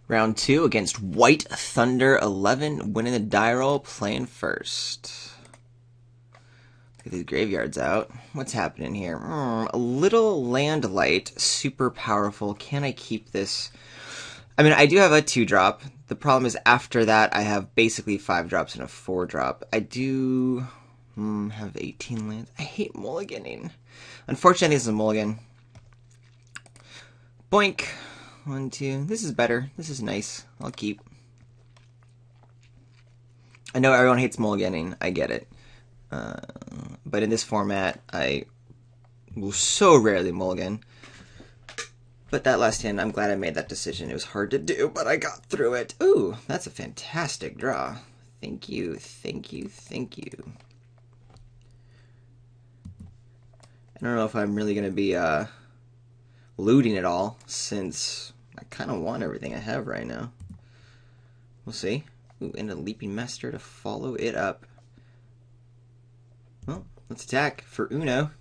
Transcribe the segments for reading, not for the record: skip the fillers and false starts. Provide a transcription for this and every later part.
Round 2 against White Thunder 11, winning the die roll, playing first. Get these graveyards out. What's happening here? A little land light, super powerful. Can I keep this? I mean, I do have a 2-drop. The problem is after that, I have basically 5 drops and a 4-drop. I do have 18 lands. I hate mulliganing. Unfortunately, this is a mulligan. Boink. 1, 2. This is better. This is nice. I'll keep. I know everyone hates mulliganing. I get it. But in this format, I will so rarely mulligan. But that last hand, I'm glad I made that decision. It was hard to do, but I got through it. Ooh, that's a fantastic draw. Thank you, thank you, thank you. I don't know if I'm really going to be looting it all, since I kind of want everything I have right now. We'll see. Ooh, and a Leaping Master to follow it up. Well, let's attack for Uno.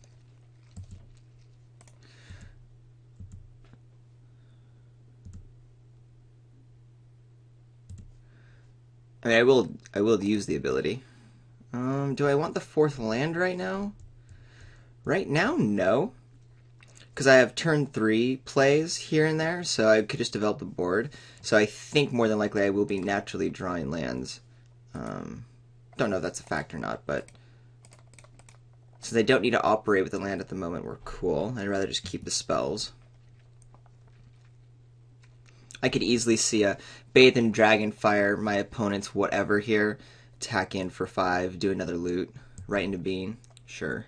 I mean, I will use the ability. Do I want the 4th land right now? Right now, no. Because I have turn 3 plays here and there, so I could just develop the board. So I think more than likely I will be naturally drawing lands. Don't know if that's a fact or not, but since I don't need to operate with the land at the moment, we're cool. I'd rather just keep the spells. I could easily see a Bathe in Dragonfire, my opponent's whatever here, attack in for 5, do another loot, right into Bean. Sure.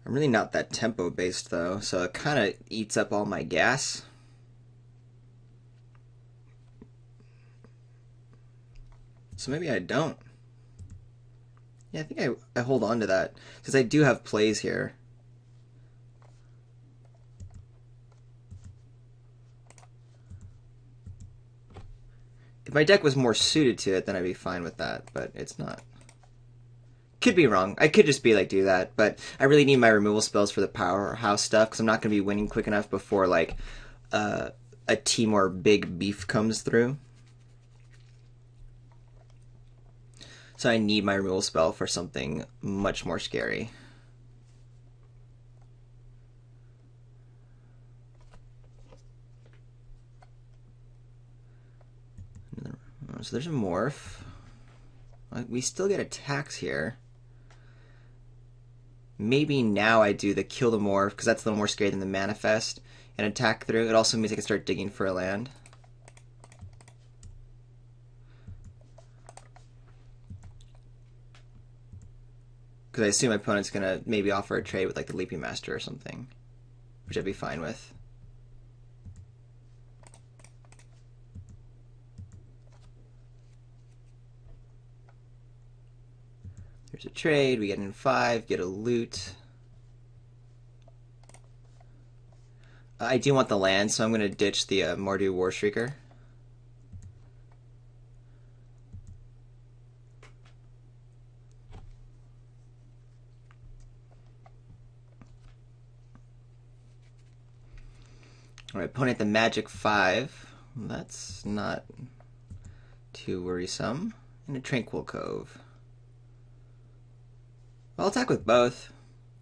I'm really not that tempo based though, so it kind of eats up all my gas. So maybe I don't. Yeah, I think I hold on to that, because I do have plays here. If my deck was more suited to it, then I'd be fine with that, but it's not. Could be wrong. I could just be like, do that, but I really need my removal spells for the powerhouse stuff, because I'm not going to be winning quick enough before, like, a Timor big beef comes through. So I need my removal spell for something much more scary. So there's a morph. We still get attacks here. Maybe now I do the kill the morph, because that's a little more scary than the manifest, and attack through. It also means I can start digging for a land. Because I assume my opponent's going to maybe offer a trade with like the Leaping Master or something, which I'd be fine with. There's a trade, we get in 5, get a loot. I do want the land, so I'm going to ditch the Mordu Warshrieker. Alright, opponent the Magic 5. That's not too worrisome. And a Tranquil Cove. I'll attack with both.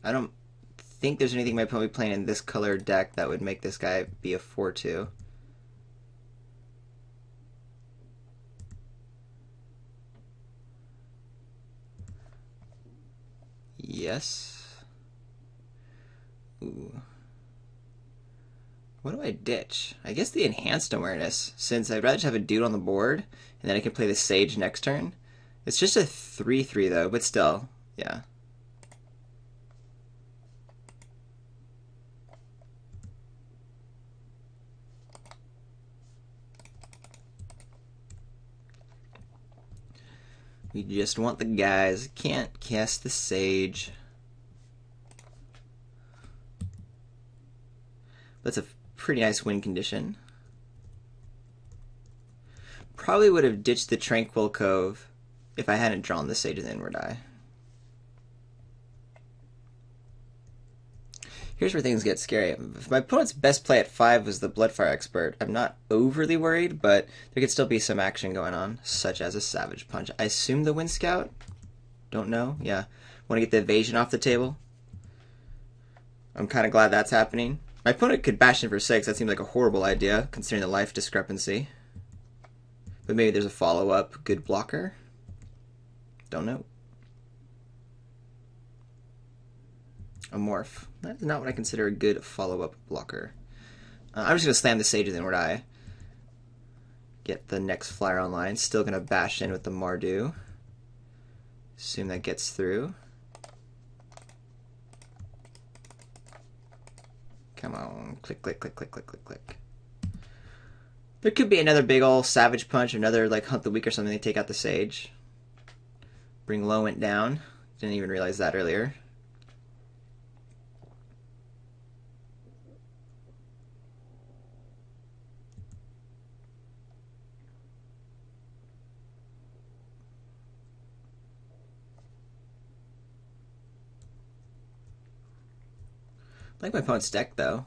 I don't think there's anything my opponent will be playing in this color deck that would make this guy be a 4-2. Yes. Ooh. What do I ditch? I guess the Enhanced Awareness, since I'd rather just have a dude on the board, and then I can play the Sage next turn. It's just a 3-3 though, but still, yeah. We just want the guys. Can't cast the Sage. That's a pretty nice win condition. Probably would have ditched the Tranquil Cove if I hadn't drawn the Sage's Inward Eye. Here's where things get scary. If my opponent's best play at 5 was the Bloodfire Expert, I'm not overly worried, but there could still be some action going on, such as a Savage Punch. I assume the Wind Scout? Don't know? Yeah. Want to get the evasion off the table? I'm kind of glad that's happening. My opponent could bash in for 6. That seems like a horrible idea, considering the life discrepancy. But maybe there's a follow-up. Good blocker? Don't know. A Morph. That is not what I consider a good follow-up blocker. I'm just going to slam the Sage with Inward Eye. Get the next flyer online. Still going to bash in with the Mardu. Assume that gets through. Come on. Click, click, click, click, click, click, click. There could be another big ol' Savage Punch, another like Hunt the Weak or something. They take out the Sage. Bring Low went down. Didn't even realize that earlier. I like my opponent's deck, though.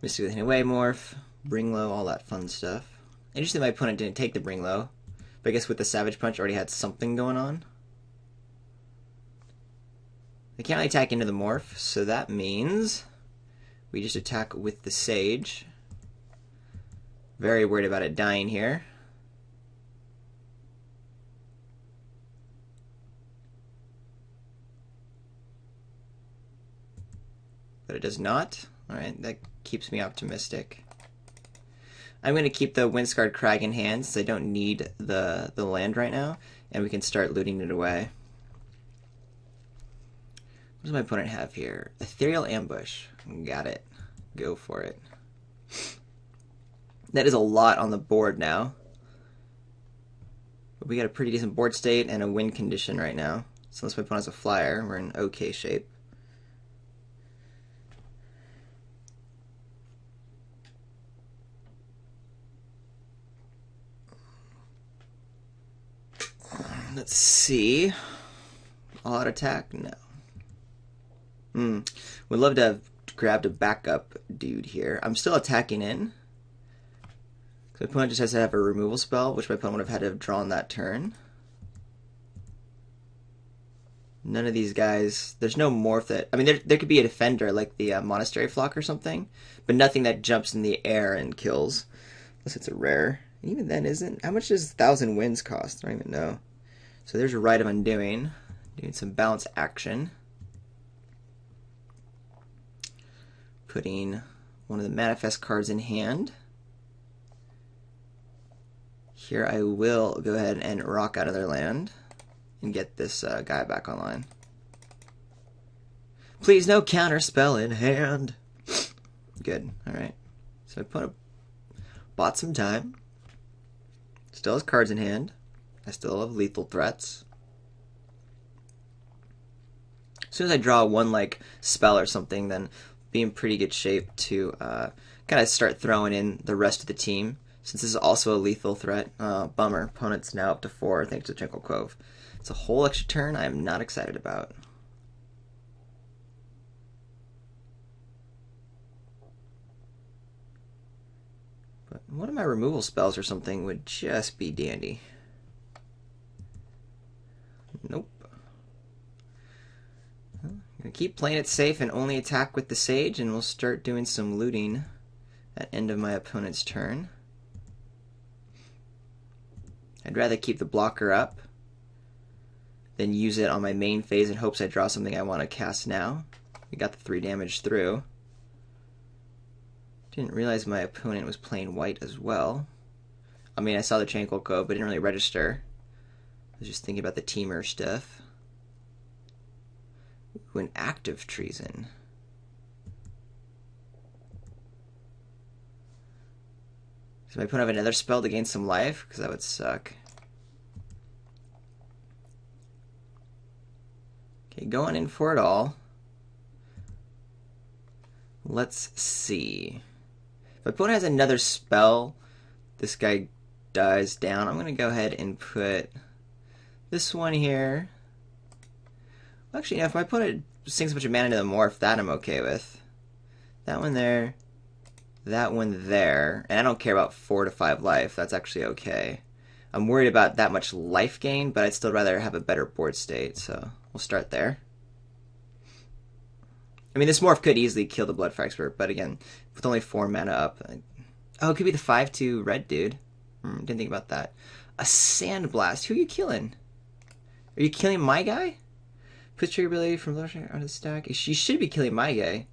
Mystic with Away Morph, Bring Low, all that fun stuff. Interesting my opponent didn't take the Bring Low, but I guess with the Savage Punch already had something going on. They can't really attack into the Morph, so that means we just attack with the Sage. Very worried about it dying here. But it does not. Alright, that keeps me optimistic. I'm going to keep the Windscarred Crag in hand since I don't need the land right now, and we can start looting it away. What does my opponent have here? Ethereal Ambush. Got it. Go for it. That is a lot on the board now. But we got a pretty decent board state and a win condition right now. So unless my opponent has a flyer, we're in okay shape. Let's see. All-out attack? No. Would love to have grabbed a backup dude here. I'm still attacking in. So my opponent just has to have a removal spell, which my opponent would have had to have drawn that turn. None of these guys... There's no morph that... I mean, there could be a defender, like the Monastery Flock or something, but nothing that jumps in the air and kills. Unless it's a rare. Even then, isn't... How much does 1,000 Winds cost? I don't even know. So there's a Rite of Undoing. Doing some bounce action. Putting one of the Manifest cards in hand. Here I will go ahead and rock out of their land and get this guy back online. Please, no counter spell in hand. Good. Alright. So I bought some time. Still has cards in hand. I still have lethal threats. As soon as I draw one like spell or something, then be in pretty good shape to kind of start throwing in the rest of the team. Since this is also a lethal threat. Bummer. Opponent's now up to 4 thanks to Tranquil Cove. It's a whole extra turn I am not excited about. But one of my removal spells or something would just be dandy. Nope. I'm going to keep playing it safe and only attack with the Sage, and we'll start doing some looting at end of my opponent's turn. I'd rather keep the blocker up than use it on my main phase in hopes I draw something I want to cast now. We got the 3 damage through. Didn't realize my opponent was playing white as well. I mean, I saw the Tranquil Cove, but didn't really register. I was just thinking about the teamer stuff. Ooh, an active treason. Does my opponent have another spell to gain some life? Because that would suck. Okay, going in for it all. Let's see. If my opponent has another spell, this guy dies down. I'm going to go ahead and put this one here. Actually, no, if my opponent sinks a bunch of mana into the morph. That I'm okay with. That one there. That one there. And I don't care about 4 to 5 life. That's actually okay. I'm worried about that much life gain, but I'd still rather have a better board state, so we'll start there. I mean, this morph could easily kill the Bloodfire Expert, but again, with only 4 mana up... Oh, it could be the 5/2 red dude. Didn't think about that. A Sandblast. Who are you killing? Are you killing my guy? Puts trigger ability from Bloodfire onto the stack. You should be killing my guy.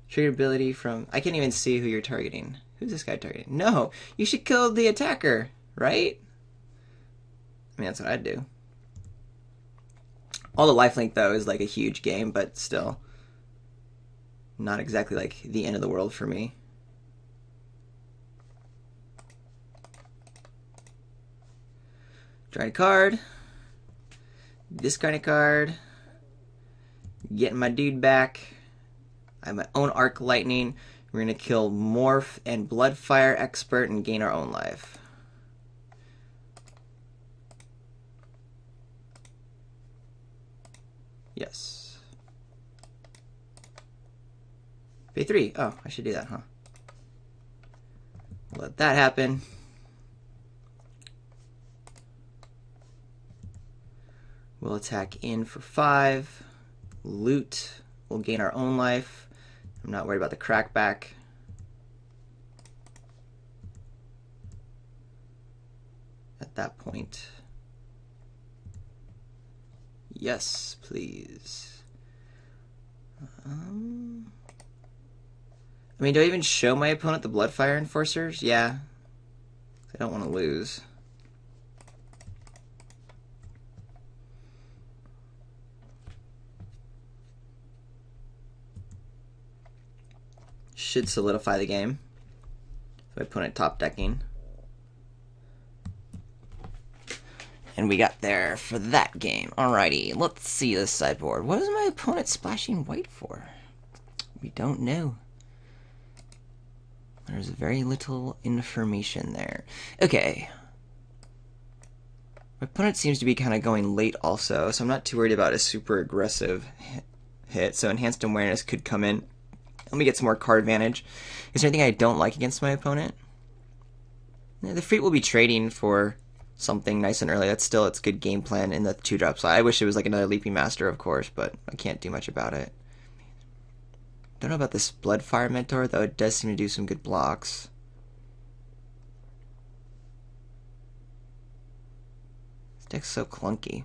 Trigger ability from... I can't even see who you're targeting. Who's this guy targeting? No! You should kill the attacker, right? I mean, that's what I'd do. All the lifelink, though, is like a huge game, but still... not exactly like the end of the world for me. Drawing a card. Discarding a card. Getting my dude back. I have my own Arc Lightning. We're going to kill Morph and Bloodfire Expert and gain our own life. Yes. Pay 3. Oh, I should do that, huh? Let that happen. We'll attack in for 5. Loot. We'll gain our own life. I'm not worried about the crackback. At that point. Yes, please. I mean, do I even show my opponent the Bloodfire Enforcers? Yeah. I don't want to lose. Should solidify the game. So my opponent top decking. And we got there for that game. Alrighty, let's see this sideboard. What is my opponent splashing white for? We don't know. There's very little information there. Okay. My opponent seems to be kind of going late also, so I'm not too worried about a super aggressive hit. So Enhanced Awareness could come in. Let me get some more card advantage. Is there anything I don't like against my opponent? The Freet will be trading for something nice and early. That's still its good game plan in the 2-drop side. I wish it was like another Leaping Master, of course, but I can't do much about it. Don't know about this Bloodfire Mentor, though it does seem to do some good blocks. This deck's so clunky.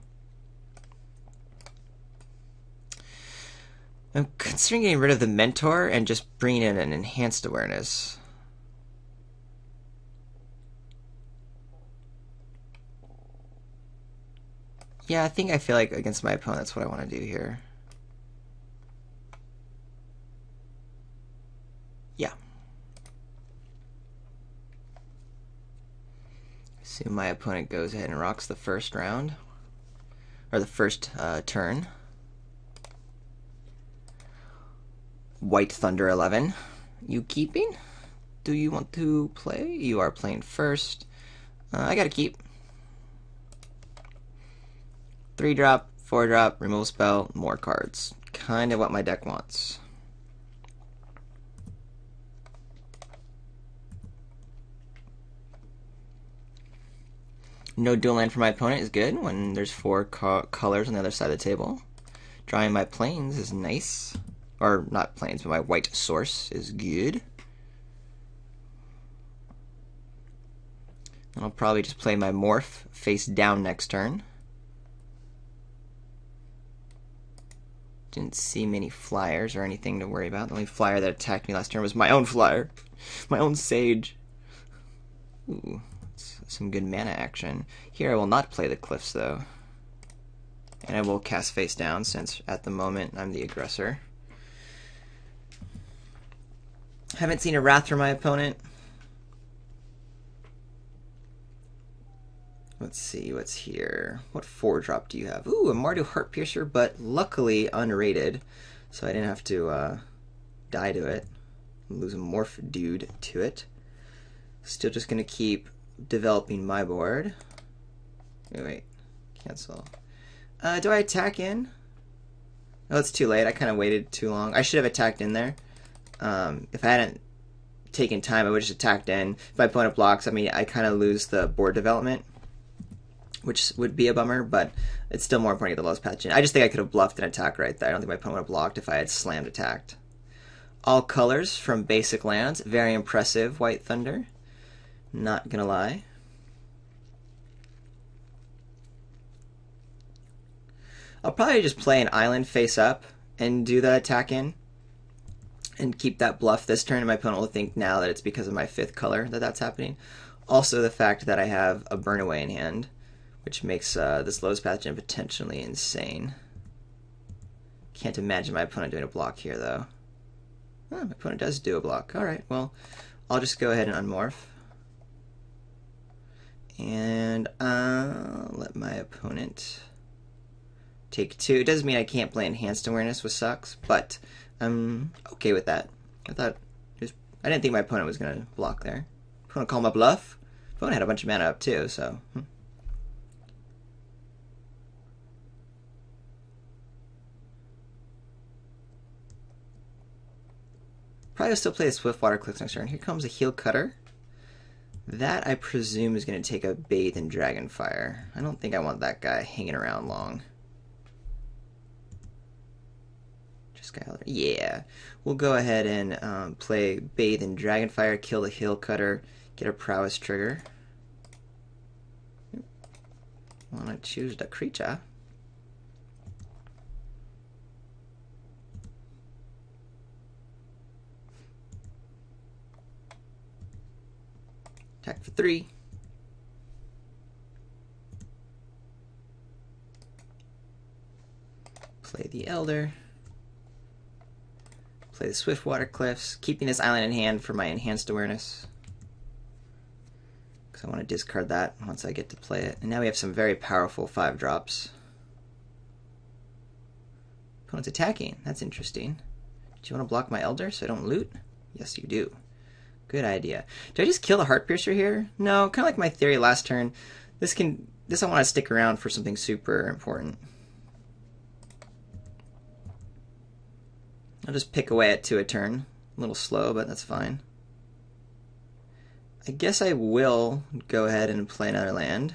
I'm considering getting rid of the Mentor and just bringing in an Enhanced Awareness. Yeah, I feel like against my opponent, that's what I want to do here. Yeah. Assume my opponent goes ahead and rocks the first round. Or the first turn. White Thunder 11. You keeping? Do you want to play? You are playing first. I gotta keep. 3-drop, 4-drop, removal spell, more cards. Kind of what my deck wants. No dual land for my opponent is good when there's 4 colors on the other side of the table. Drawing my plains is nice. Or not plains, but my white source is good. And I'll probably just play my morph face down next turn. Didn't see many flyers or anything to worry about. The only flyer that attacked me last turn was my own flyer. My own sage. Ooh, that's some good mana action. Here I will not play the cliffs though. And I will cast face down since at the moment I'm the aggressor. Haven't seen a Wrath from my opponent. Let's see what's here. What 4-drop do you have? Ooh, a Mardu Heartpiercer, but luckily unrated, so I didn't have to die to it. Lose a Morph dude to it. Still just gonna keep developing my board. Wait, cancel. Do I attack in? Oh, it's too late. I kind of waited too long. I should have attacked in there. If I hadn't taken time, I would have just attacked in. If my opponent blocks, I mean, I kind of lose the board development, which would be a bummer, but it's still more important to get the lowest pathogen. I just think I could have bluffed an attack right there. I don't think my opponent would have blocked if I had slammed attacked. All colors from basic lands. Very impressive, White Thunder. Not gonna lie. I'll probably just play an island face up and do the attack in and keep that bluff this turn, and my opponent will think now that it's because of my 5th color that that's happening. Also the fact that I have a burn away in hand, which makes this lowest pathogen potentially insane. Can't imagine my opponent doing a block here though. Oh, my opponent does do a block. Alright, well, I'll just go ahead and unmorph. And let my opponent take 2. It doesn't mean I can't play Enhanced Awareness, which sucks, but I'm okay with that. I didn't think my opponent was going to block there. Opponent call my bluff. Opponent had a bunch of mana up too, so. Probably still play a Swiftwater Cliffs next turn. Here comes a Heel Cutter. That, I presume, is going to take a Bathe in Dragonfire. I don't think I want that guy hanging around long. Skylar. Yeah, we'll go ahead and play Bathe in Dragonfire, kill the Heel Cutter, get a Prowess trigger. Wanna choose the creature? Attack for 3. Play the Elder. Play the Swiftwater Cliffs, keeping this island in hand for my Enhanced Awareness, because I want to discard that once I get to play it. And now we have some very powerful 5-drops. Opponent's attacking. That's interesting. Do you want to block my Elder so I don't loot? Yes, you do. Good idea. Do I just kill the Heartpiercer here? No, kind of like my theory last turn. This I want to stick around for something super important. I'll just pick away at 2 a turn. A little slow, but that's fine. I guess I will go ahead and play another land.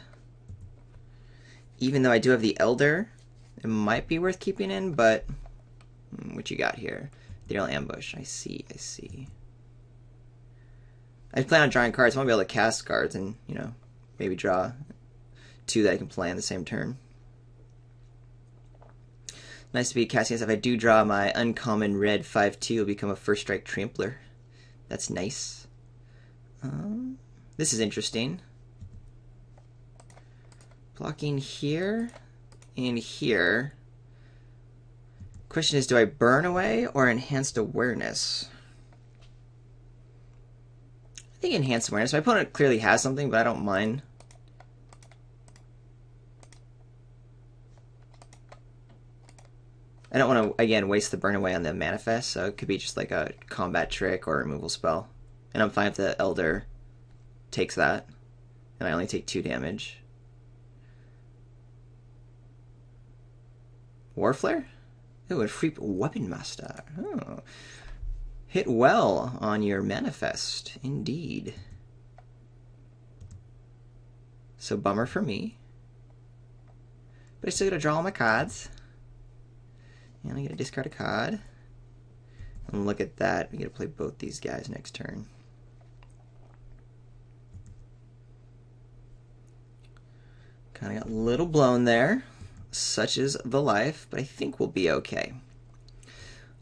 Even though I do have the Elder, it might be worth keeping in, but what you got here? Ethereal Ambush. I see, I see. I plan on drawing cards. I want to be able to cast cards and, you know, maybe draw 2 that I can play on the same turn. Nice to be casting this. If I do draw my uncommon red 5/2, it'll become a first strike trampler. That's nice. This is interesting. Blocking here and here. Question is, do I burn away or Enhanced Awareness? I think Enhanced Awareness. My opponent clearly has something, but I don't mind. I don't want to, again, waste the burn away on the manifest, so it could be just like a combat trick or a removal spell. And I'm fine if the Elder takes that, and I only take 2 damage. Warflare? Ooh, and Free Weapon Master. Oh. Hit well on your manifest, indeed. So bummer for me. But I still gotta draw all my cards. And I get to discard a card. And look at that. We get to play both these guys next turn. Kind of got a little blown there. Such is the life, but I think we'll be okay.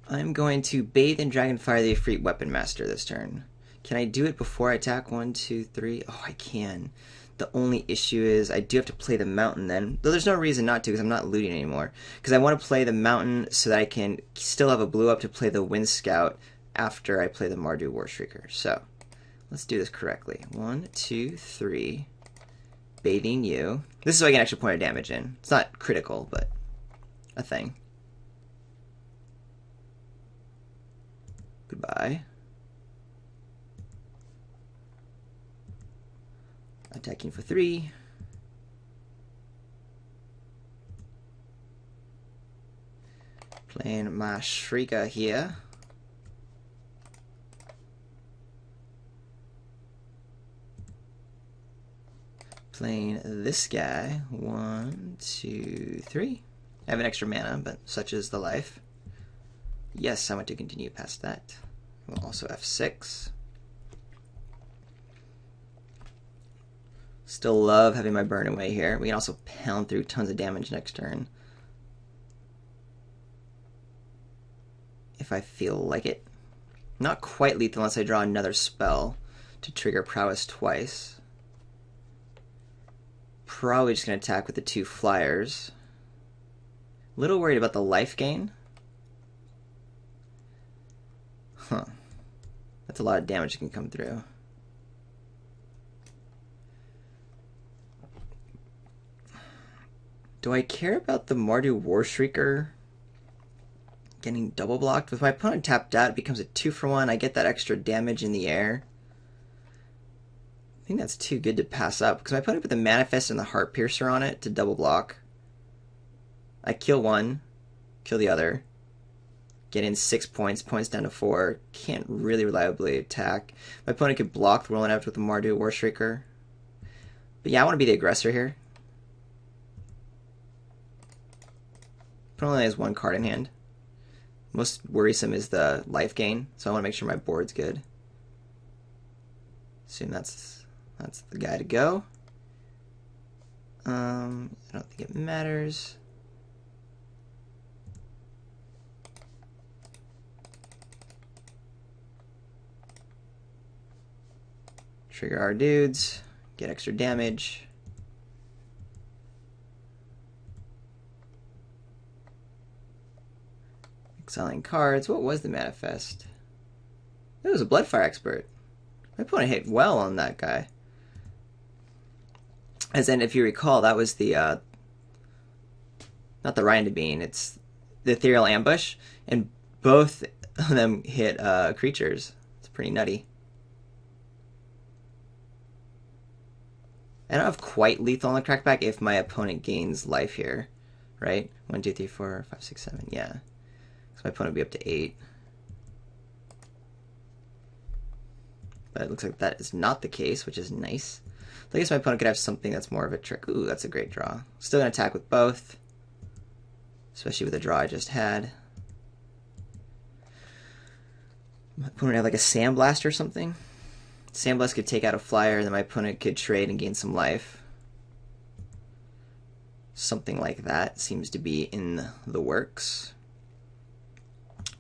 I'm going to Bathe in Dragonfire the Efreet Weapon Master this turn. Can I do it before I attack? 1, 2, 3. Oh, I can. The only issue is I do have to play the mountain then. Though there's no reason not to because I'm not looting anymore. Because I want to play the mountain so that I can still have a blue up to play the Wind Scout after I play the Mardu Warshrieker. So, let's do this correctly. 1, 2, 3. Bathing you. This is so I can actually point a damage in. It's not critical, but a thing. Goodbye. Attacking for 3. Playing my Shrieker here. Playing this guy. 1, 2, 3. I have an extra mana, but such is the life. Yes, I want to continue past that. We'll also F6. Still love having my burn away here. We can also pound through tons of damage next turn. If I feel like it. Not quite lethal unless I draw another spell to trigger prowess twice. Probably just going to attack with the 2 flyers. A little worried about the life gain. Huh. That's a lot of damage that can come through. Do I care about the Mardu Warshrieker getting double blocked? With my opponent tapped out, it becomes a 2-for-1. I get that extra damage in the air. I think that's too good to pass up, because my opponent put the Manifest and the Heart Piercer on it to double block. I kill one, kill the other, get in 6 points, points down to 4. Can't really reliably attack. My opponent could block the Whirling Apt with the Mardu Warshrieker. But yeah, I want to be the aggressor here. Opponent only has 1 card in hand. Most worrisome is the life gain, so I want to make sure my board's good. Assume that's the guy to go. I don't think it matters. Trigger our dudes, get extra damage. Exiling cards. What was the manifest? It was a Bloodfire Expert. My opponent hit well on that guy. As in, if you recall, that was the not the Ryan Bean, it's the Ethereal Ambush, and both of them hit creatures. It's pretty nutty. I don't have quite lethal on the crackback if my opponent gains life here, right? 1, 2, 3, 4, 5, 6, 7, yeah. So my opponent would be up to 8. But it looks like that is not the case, which is nice. So I guess my opponent could have something that's more of a trick. Ooh, that's a great draw. Still going to attack with both, especially with the draw I just had. My opponent have like a Sandblast or something. Sandblast could take out a flyer, and then my opponent could trade and gain some life. Something like that seems to be in the works.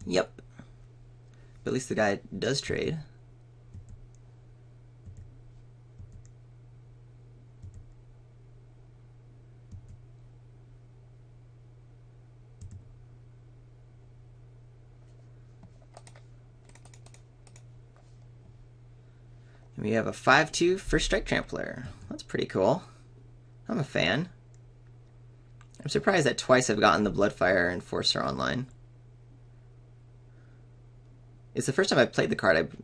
Yep. But at least the guy does trade. We have a 5/2 First Strike Trampler. That's pretty cool. I'm a fan. I'm surprised that twice I've gotten the Bloodfire Enforcer online. It's the first time I've played the card.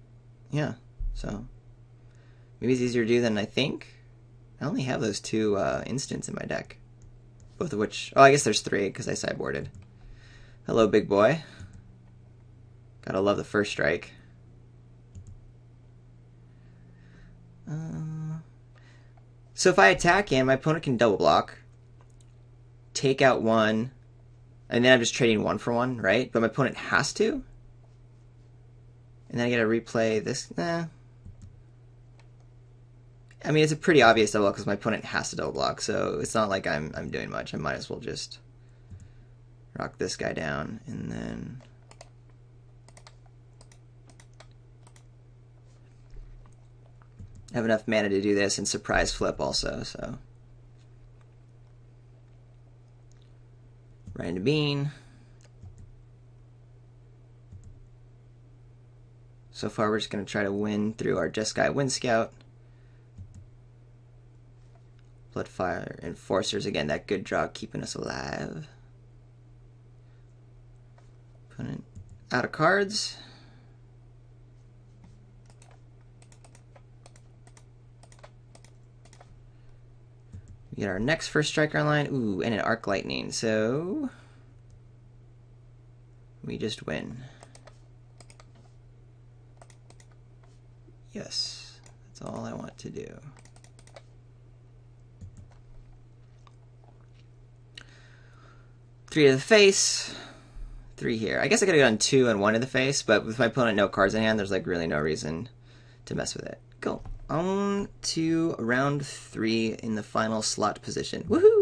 Yeah, so maybe it's easier to do than I think. I only have those 2 instants in my deck. Both of which... Oh, I guess there's 3 because I sideboarded. Hello, big boy. Gotta love the First Strike. So if I attack in, my opponent can double block, take out 1, and then I'm just trading 1 for 1, right? But my opponent has to. And then I gotta replay this. I mean, it's a pretty obvious double block because my opponent has to double block, so it's not like I'm doing much. I might as well just rock this guy down, and then... I have enough mana to do this and surprise flip also, so. Ryan Bean. So far we're just going to try to win through our Jeskai Wind Scout. Bloodfire Enforcers, again, that good draw keeping us alive. Opponent out of cards. We get our next First Striker online. Ooh, and an Arc Lightning. So We just win. Yes, that's all I want to do. Three to the face. 3 here. I guess I could have gone 2 and 1 to the face, but with my opponent no cards in hand, there's like really no reason to mess with it. Go. On to round 3 in the final slot position. Woohoo!